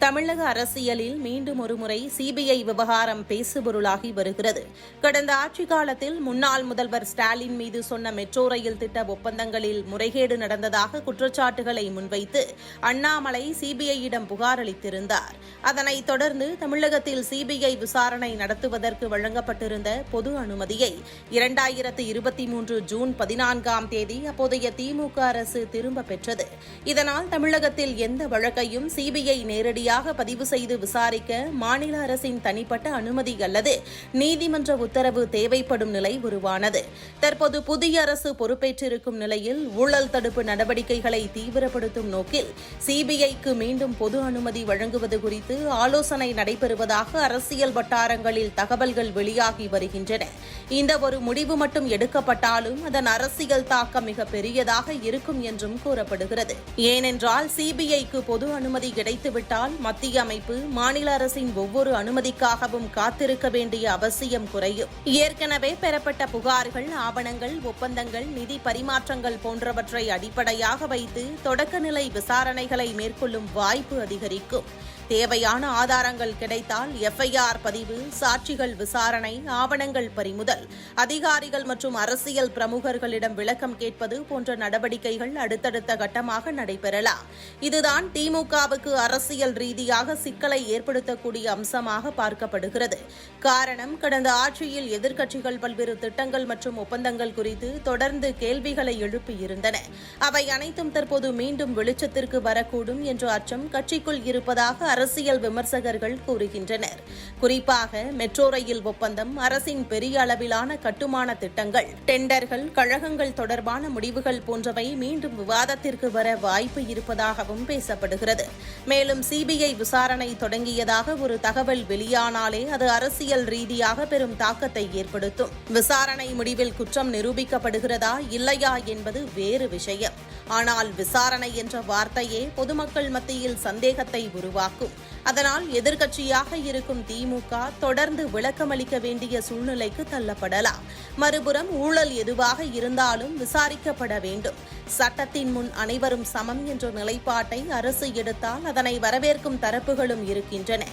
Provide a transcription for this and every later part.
தமிழக அரசியலில் மீண்டும் ஒருமுறை சிபிஐ விவகாரம் பேசுபொருளாகி வருகிறது. கடந்த ஆட்சிக் காலத்தில் முன்னாள் முதல்வர் ஸ்டாலின் மீது சொன்ன மெட்ரோ ரயில் திட்ட ஒப்பந்தங்களில் முறைகேடு நடந்ததாக குற்றச்சாட்டுகளை முன்வைத்து அண்ணாமலை சிபிஐயிடம் புகார் அளித்திருந்தார். அதனைத் தொடர்ந்து தமிழகத்தில் சிபிஐ விசாரணை நடத்துவதற்கு வழங்கப்பட்டிருந்த பொது அனுமதியை 2023 ஜூன் 14ஆம் தேதி அப்போதைய திமுக அரசு திரும்பப் பெற்றது. இதனால் தமிழகத்தில் எந்த வழக்கையும் சிபிஐ நேரடியாக பதிவு செய்து விசாரிக்க மாநில அரசின் தனிப்பட்ட அனுமதி அல்லது நீதிமன்ற உத்தரவு தேவைப்படும் நிலை உருவானது. தற்போது புதிய அரசு பொறுப்பேற்றிருக்கும் நிலையில் ஊழல் தடுப்பு நடவடிக்கைகளை தீவிரப்படுத்தும் நோக்கில் சிபிஐக்கு மீண்டும் பொது அனுமதி வழங்குவது குறித்து ஆலோசனை நடைபெறுவதாக அரசியல் வட்டாரங்களில் தகவல்கள் வெளியாகி வருகின்றன. இந்த ஒரு முடிவு மட்டும் எடுக்கப்பட்டாலும் அதன் அரசியல் தாக்கம் மிக பெரியதாக இருக்கும் என்றும் கூறப்படுகிறது. ஏனென்றால் சிபிஐக்கு பொது அனுமதி கிடைத்துவிட்டால் மத்திய அமைப்பு மாநில அரசின் ஒவ்வொரு அனுமதிக்காகவும் காத்திருக்க வேண்டிய அவசியம் குறையும். ஏற்கனவே பெறப்பட்ட புகார்கள், ஆவணங்கள், ஒப்பந்தங்கள், நிதி பரிமாற்றங்கள் போன்றவற்றை அடிப்படையாக வைத்து தொடக்கநிலை விசாரணைகளை மேற்கொள்ளும் வாய்ப்பு அதிகரிக்கும். தேவையான ஆதாரங்கள் கிடைத்தால் எஃப்ஐஆர் பதிவு, சாட்சிகள் விசாரணை, ஆவணங்கள் பறிமுதல், அதிகாரிகள் மற்றும் அரசியல் பிரமுகர்களிடம் விளக்கம் கேட்பது போன்ற நடவடிக்கைகள் அடுத்தடுத்த கட்டமாக நடைபெறலாம். இதுதான் திமுகவுக்கு அரசியல் ரீதியாக சிக்கலை ஏற்படுத்தக்கூடிய அம்சமாக பார்க்கப்படுகிறது. காரணம், கடந்த ஆட்சியில் எதிர்க்கட்சிகள் பல்வேறு திட்டங்கள் மற்றும் ஒப்பந்தங்கள் குறித்து தொடர்ந்து கேள்விகளை எழுப்பியிருந்தன. அவை அனைத்தும் தற்போது மீண்டும் வெளிச்சத்திற்கு வரக்கூடும் என்ற அச்சம் கட்சிக்குள் இருப்பதாக அரசியல் விமர்சகர்கள் கூறுகின்றனர். குறிப்பாக மெட்ரோ ரயில் ஒப்பந்தம், அரசின் பெரிய அளவிலான கட்டுமான திட்டங்கள், டெண்டர்கள், கழகங்கள் தொடர்பான முடிவுகள் போன்றவை மீண்டும் விவாதத்திற்கு வர வாய்ப்பு இருப்பதாகவும் பேசப்படுகிறது. மேலும் சிபிஐ விசாரணை தொடங்கியதாக ஒரு தகவல் வெளியானாலே அது அரசியல் ரீதியாக பெரும் தாக்கத்தை ஏற்படுத்தும். விசாரணை முடிவில் குற்றம் நிரூபிக்கப்படுகிறதா இல்லையா என்பது வேறு விஷயம். ஆனால் விசாரணை என்ற வார்த்தையே பொதுமக்கள் மத்தியில் சந்தேகத்தை உருவாக்கும். அதனால் எதிர்க்கட்சியாக இருக்கும் திமுக தொடர்ந்து விளக்கமளிக்க வேண்டிய சூழ்நிலைக்கு தள்ளப்படலாம். மறுபுறம் ஊழல் எதுவாக இருந்தாலும் விசாரிக்கப்பட வேண்டும், சட்டத்தின் முன் அனைவரும் சமம் என்ற நிலைப்பாட்டை அரசு எடுத்தால் அதனை வரவேற்கும் தரப்புகளும் இருக்கின்றன.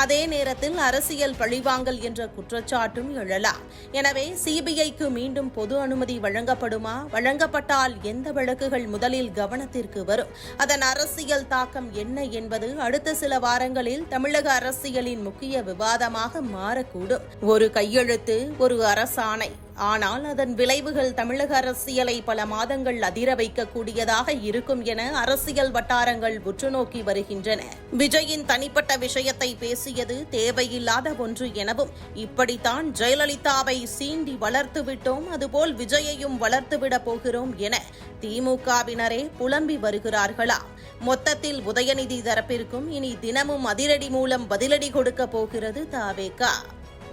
அதே நேரத்தில் அரசியல் பழிவாங்கல் என்ற குற்றச்சாட்டும் எழலாம். எனவே சிபிஐக்கு மீண்டும் பொது அனுமதி வழங்கப்படுமா? வழங்கப்பட்டால் எந்த வழக்குகள் முதலில் கவனத்திற்கு வரும்? அதன் அரசியல் தாக்கம் என்ன என்பது அடுத்த சில வாரங்களில் தமிழக அரசியலின் முக்கிய விவாதமாக மாறக்கூடும். ஒரு கையெழுத்து, ஒரு அரசாணை, ஆனால் அதன் விளைவுகள் தமிழக அரசியலை பல மாதங்கள் அதிர வைக்கக்கூடியதாக இருக்கும் என அரசியல் வட்டாரங்கள் உற்றுநோக்கி வருகின்றன. விஜயின் தனிப்பட்ட விஷயத்தை பேசியது தேவையில்லாத ஒன்று எனவும், இப்படித்தான் ஜெயலலிதாவை சீண்டி வளர்த்துவிட்டோம், அதுபோல் விஜயையும் வளர்த்துவிடப் போகிறோம் என திமுகவினரே புலம்பி வருகிறார்களாம். மொத்தத்தில் உதயநிதி தரப்பிற்கும் இனி தினமும் அதிரடி மூலம் பதிலடி கொடுக்க போகிறது தாவேகா.